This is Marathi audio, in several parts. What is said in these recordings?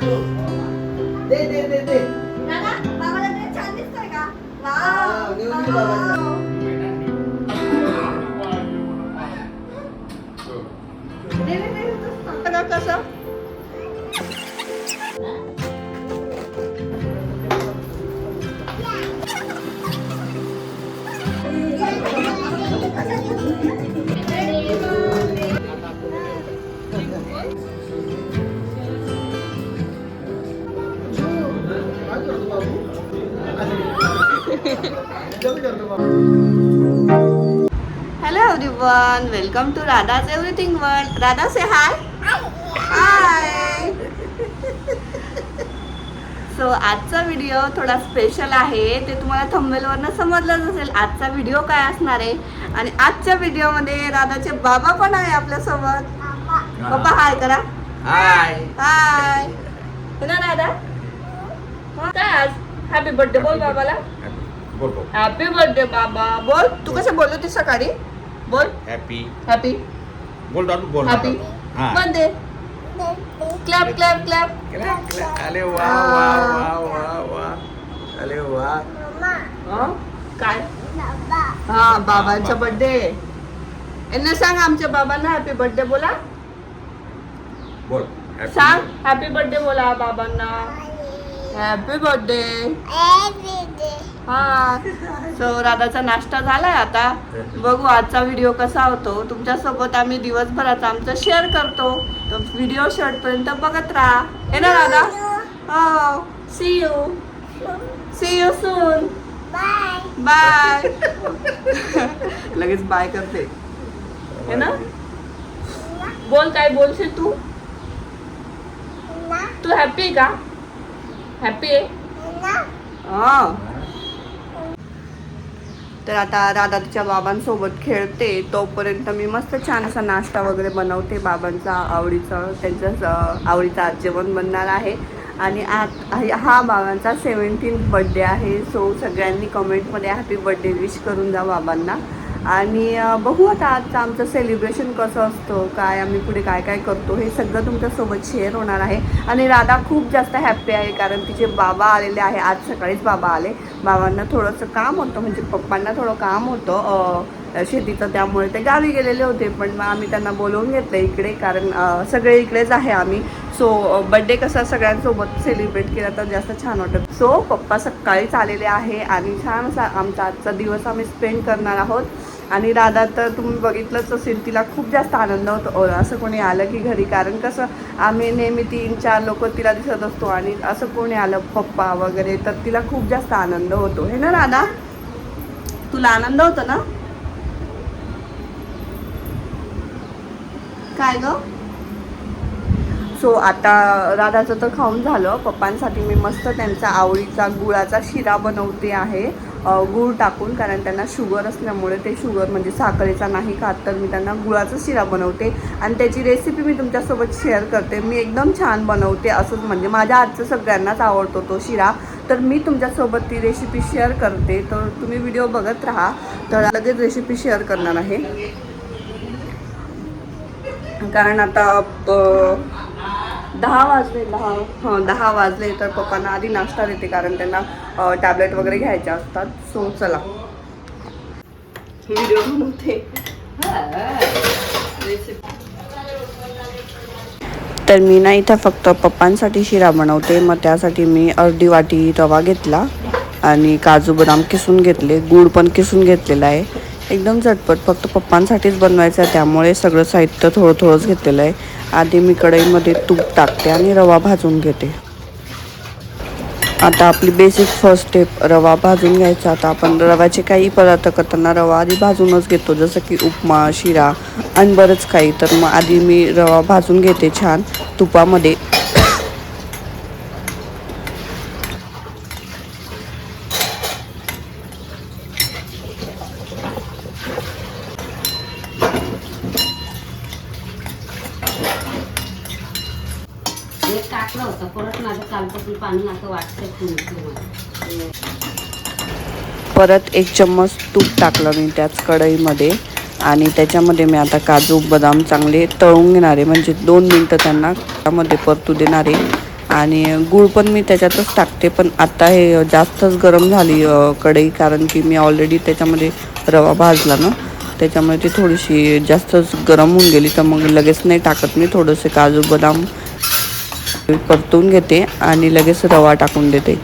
दे दे दे दे. दादा, बाबाला ड्रेस छान दिसतोय का? हा, नेऊन दे बाबाला. कसं hello everyone, welcome to Radha's everything world. Radha say hi. Hi. So आजचा व्हिडिओ थोडा स्पेशल आहे. ते तुम्हाला थंबनेलवरनं समजलंच असेल आजचा व्हिडिओ काय असणार आहे. आणि आजच्या व्हिडिओमध्ये राधाचे बाबा पण आहे आपल्यासोबत. पप्पा हाय करा. हाय. हाय ना राधा. काय आज हॅपी बर्थडे बोल बाबाला. हॅपी बर्थडे बाबा बोल. तू कसं बोललो ते सकाळी बोल. हॅपी हॅपी बोल डॉट बोल. Happy birthday. Clap clap clap. अरे वा वा वा वा वा. अरे वा. काय हा बाबांचा बर्थडे. यांना सांग आमच्या बाबांना हॅपी बर्थडे बोला. बोल सांग हॅपी बर्थडे बोला बाबांना. Happy birthday. हा. सो राधाचा नाश्ता झालाय. आता बघू आजचा व्हिडिओ कसा होतो. तुमच्यासोबत आम्ही दिवसभराचा आमचं शेअर करतो. तर व्हिडिओ शेवटपर्यंत बघत राहा. हे ना राधा. हो. See you soon. बाय. लगेच बाय करते. हे ना. बोल काय बोलशील तू. तू हॅपी आहे का. हॅपी आहे. तर आता राधा तिच्या बाबांसोबत खेळते. तोपर्यंत मी मस्त छान असा नाश्ता वगैरे बनवते. बाबांचा आवडीचं त्यांच्या आवडीचं आज जेवण बनणार आहे. आणि आज हा बाबांचा 17th बर्थडे आहे. सो सगळ्यांनी कमेंटमध्ये हॅपी बर्थडे विश करून जा बाबांना. आणि बघू आता आजचं आमचं सेलिब्रेशन कसं असतं, काय आम्ही पुढे काय काय करतो हे सगळं तुमच्यासोबत शेअर होणार आहे. आणि राधा खूप जास्त हॅप्पी आहे कारण तिचे बाबा आलेले आहे. आज सकाळीच बाबा आले. बाबांना थोडंसं काम होतं म्हणजे पप्पांना थोडं काम होतं शेतीचं, त्यामुळे ते गावी गेलेले होते. पण मग आम्ही त्यांना बोलवून घेतलं इकडे कारण सगळे इकडेच आहे आम्ही. सो बड्डे कसा सगळ्यांसोबत सेलिब्रेट केला तर जास्त छान वाटतं. सो पप्पा सकाळीच आलेले आहे आणि छान असा आमचा आजचा दिवस आम्ही स्पेंड करणार आहोत. आणि राधा तर तुम्ही बघितलंच असेल, तिला खूप जास्त आनंद होतो असं कोणी आलं की घरी. कारण कसं आम्ही नेहमी 3-4 लोक तिला दिसत असतो आणि असं कोणी आलं पप्पा वगैरे तर तिला खूप जास्त आनंद होतो. हे ना राधा. तुला आनंद होतो ना. काय ग. सो आता राधाचं तर खाऊन झालं. पप्पांसाठी मी मस्त त्यांचा आवडीचा गुळाचा शिरा बनवते आहे गूळ टाकून. कारण त्यांना शुगर असल्यामुळे ते शुगर म्हणजे साखरेचा नाही खात, तर मी त्यांना गुळाचा शिरा बनवते आणि त्याची रेसिपी मी तुमच्यासोबत शेअर करते. मी एकदम छान बनवते. असंच म्हणजे माझ्या हातचं सगळ्यांनाच आवडतो तो शिरा. तर मी तुमच्यासोबत ती रेसिपी शेअर करते. तर तुम्ही व्हिडिओ बघत राहा. तर लगेच रेसिपी शेअर करणार आहे. कारण आता 10 वाजले तर पप्पांना आधी नाश्ता देते कारण त्यांना टॅबलेट वगैरे घ्यायचे असतात. सो चला व्हिडिओ बनवते. तर मी ना इथं फक्त पप्पांसाठी शिरा बनवते. मग त्यासाठी मी अर्धी वाटी रवा घेतला आणि काजू बदाम किसून घेतले. गूळ पण किसून घेतलेला आहे. एकदम झटपट फक्त पप्पांसाठीच बनवायचं आहे त्यामुळे सगळं साहित्य थोडंच घेतलेलं आहे. आधी मी कढईमध्ये तूप टाकते आणि रवा भाजून घेते. आता आपली बेसिक फर्स्ट स्टेप रवा भाजून घ्यायचा. आता आपण रव्याचे काही पदार्थ करताना रवा आधी भाजूनच घेतो, जसं की उपमा, शिरा आणि बरंच काही. तर मग आधी मी रवा भाजून घेते छान तुपामध्ये. टाकलं होतं परत माझं कालपासून पाणी असं वाटतं. परत 1 चम्मच तूप टाकलं मी त्याच कढईमध्ये आणि त्याच्यामध्ये मी आता काजू बदाम चांगले तळून घेणार आहे. म्हणजे 2 मिनटं त्यांना त्यामध्ये परतू देणार आहे. आणि गूळ पण मी त्याच्यातच टाकते, पण आता हे जास्तच गरम झाली कढई, कारण की मी ऑलरेडी त्याच्यामध्ये रवा भाजला ना, त्याच्यामुळे ती थोडीशी जास्तच गरम होऊन गेली. तर मग लगेच नाही टाकत मी, थोडंसे काजू बदाम परतून घेते आणि लगेच रवा टाकून देते.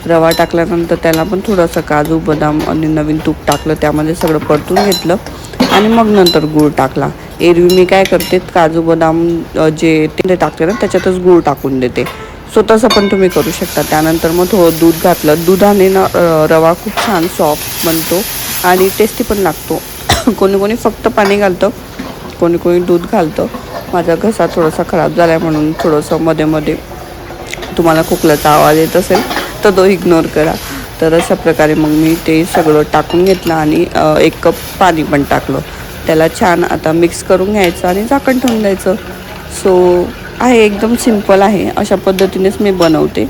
रवा टाकल्यानंतर त्याला पण थोडंसं काजू बदाम आणि नवीन तूप टाकलं, त्यामध्ये सगळं परतून घेतलं आणि मग नंतर गूळ टाकला. एरवी मी काय करते, काजू बदाम जे ते टाकते ना त्याच्यातच गूळ टाकून देते. सो तसं पण तुम्ही करू शकता. त्यानंतर मग थोडं दूध घातलं. दुधाने ना रवा खूप छान सॉफ्ट बनतो आणि टेस्टी पण लागतो. कोणी कोणी फक्त पाणी घालतं, कोणी कोणी दूध घालतं. माझा घसा थोडासा खराब झाला आहे म्हणून थोडंसं मध्ये मध्ये तुम्हाला खोकल्याचा आवाज येत असेल तर तो इग्नोर करा. तर अशा प्रकारे मग मी ते सगळं टाकून घेतलं आणि 1 कप पाणी पण टाकलं. त्याला छान आता मिक्स करून घ्यायचं आणि झाकण ठेवून द्यायचं. सो आहे, एकदम सिंपल आहे. अशा पद्धतीनेच मी बनवते.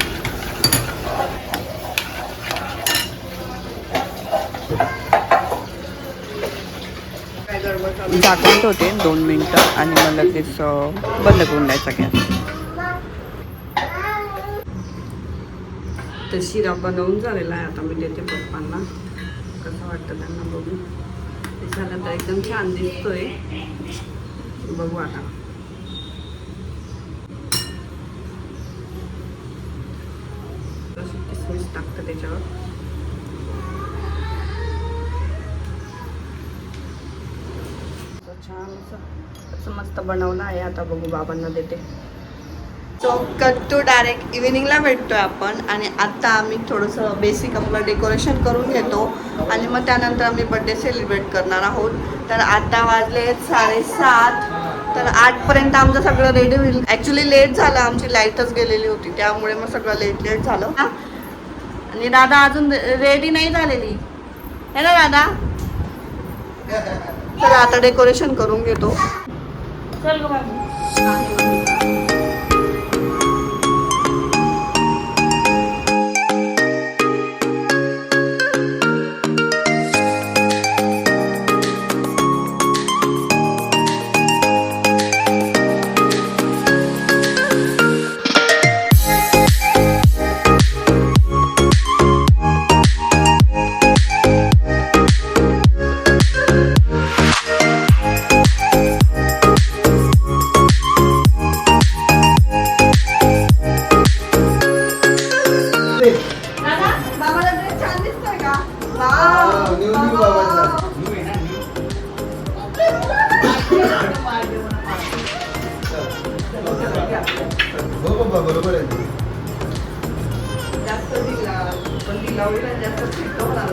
झाकण ठेवते 2 मिनटं आणि मग लगेच बंद करून द्यायचा गॅस. तर शिरा बनवून झालेला आहे. आता मी देते पप्पांना, कसं वाटतं त्यांना बघू. ते झालं तर एकदम छान दिसतोय. बघू आता. किसमिस टाकतं त्याच्यावर. छान असं मस्त बनवलं आहे. आता बघू, बाबांना देते. सो कट टू डायरेक्ट इव्हिनिंगला भेटतोय आपण. आणि आता आम्ही थोडंसं बेसिक आपलं डेकोरेशन करून घेतो आणि मग त्यानंतर आम्ही बड्डे सेलिब्रेट करणार आहोत. तर आता वाजले 7:30. तर 8पर्यंत आमचं सगळं रेडी होईल. ॲक्च्युली लेट झालं, आमची लाईटच गेलेली होती, त्यामुळे मग सगळं लेट झालं. आणि दादा अजून रेडी नाही झालेली है ना दादा. तर आता डेकोरेशन करून घेतो. चल बाबू. बरोबर आहे. जास्त दिला पण दिला जास्त फिट होणार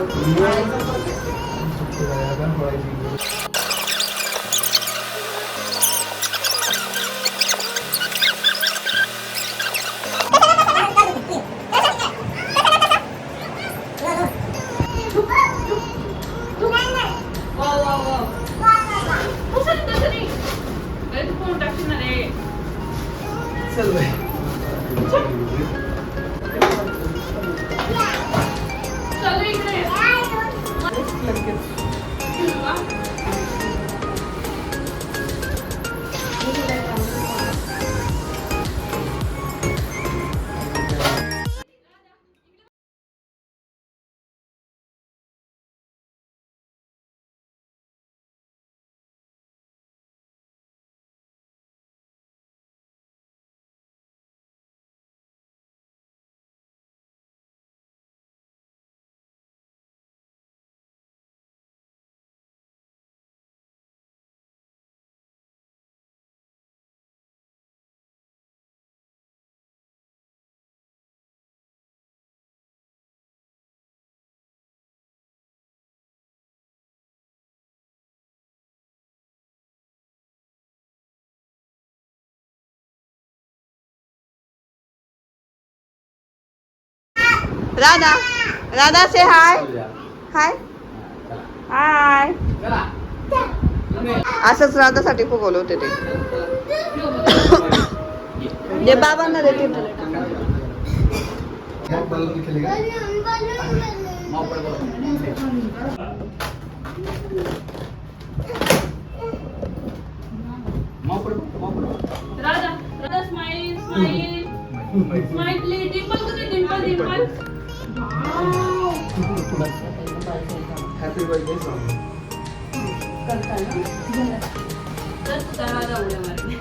चल बाई. Radha, Radha say hi. हाय हाय. असंच राधासाठी फुगवलं होते ते. दे बाबांना देते. Radha, Radha smile smile. Smiley dimple कुठे dimple dimple happy birthday song. तर तू दरवाजा उड्या मारते.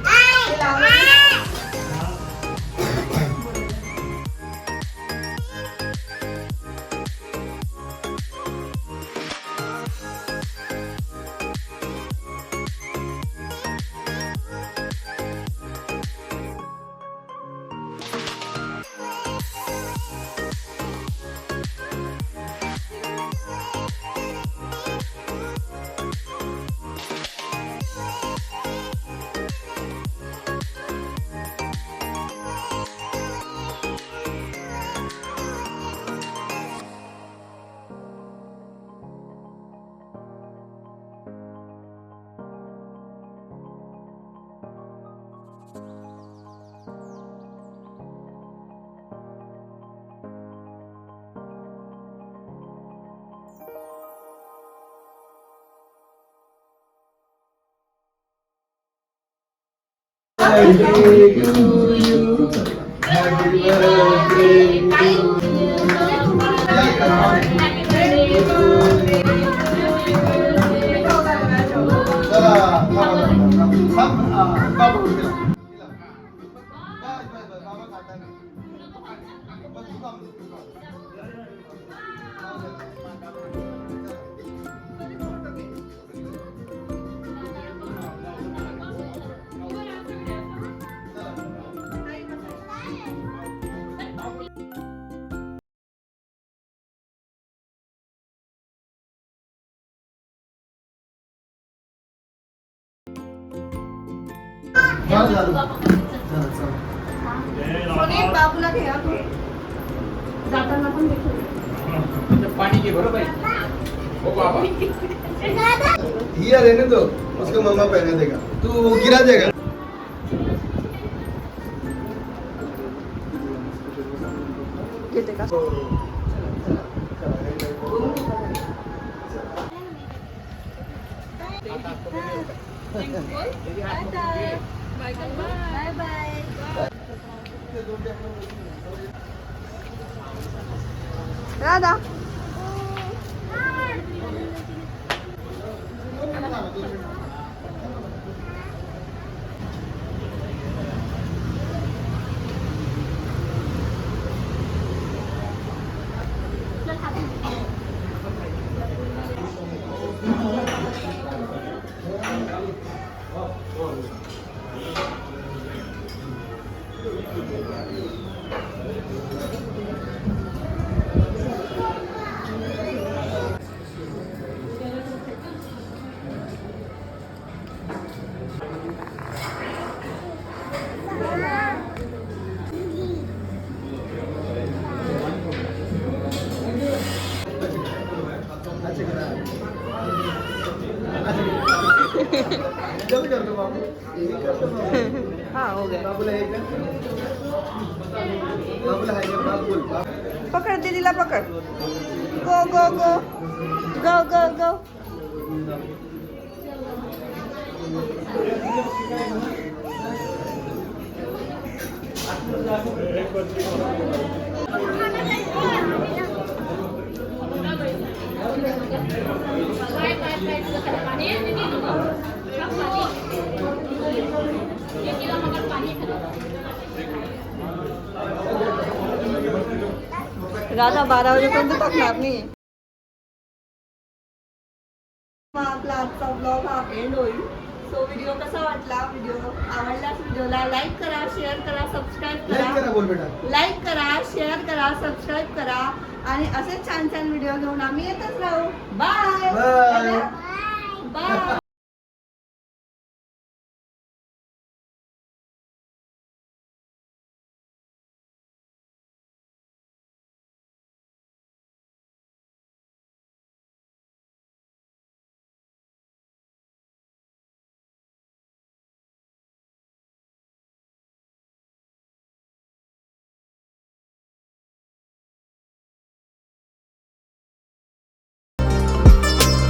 बाबूला घ्या तू. जाताना पण देखील पानी के बरोबर ओ बाबा ये रहने दो, उसको मम्मा पहने देगा, तू वो गिरा देगा. घेते का? राधा जल्दी कर दो बाबू, ये कर दो बाबू. हाँ हो गया. बाबूला हे कर. बाबूला हाय कर, बाबू बोल. पकड दीदीला पकड. गो गो गो गो गो गो. राधा 12 वाजेपर्यंत टाकणार नाही. आपला आजचा ब्लॉग हा एंड होईल. सो व्हिडिओ कसा वाटला? व्हिडिओ आवडल्यास व्हिडिओला लाईक करा, शेअर करा, सबस्क्राईब लाईक करा, करा. बोल बेटा. लाईक करा, शेअर करा, सबस्क्राईब करा आणि असेच छान छान व्हिडिओ घेऊन आम्ही येतच राहू. Bye bye. बाय.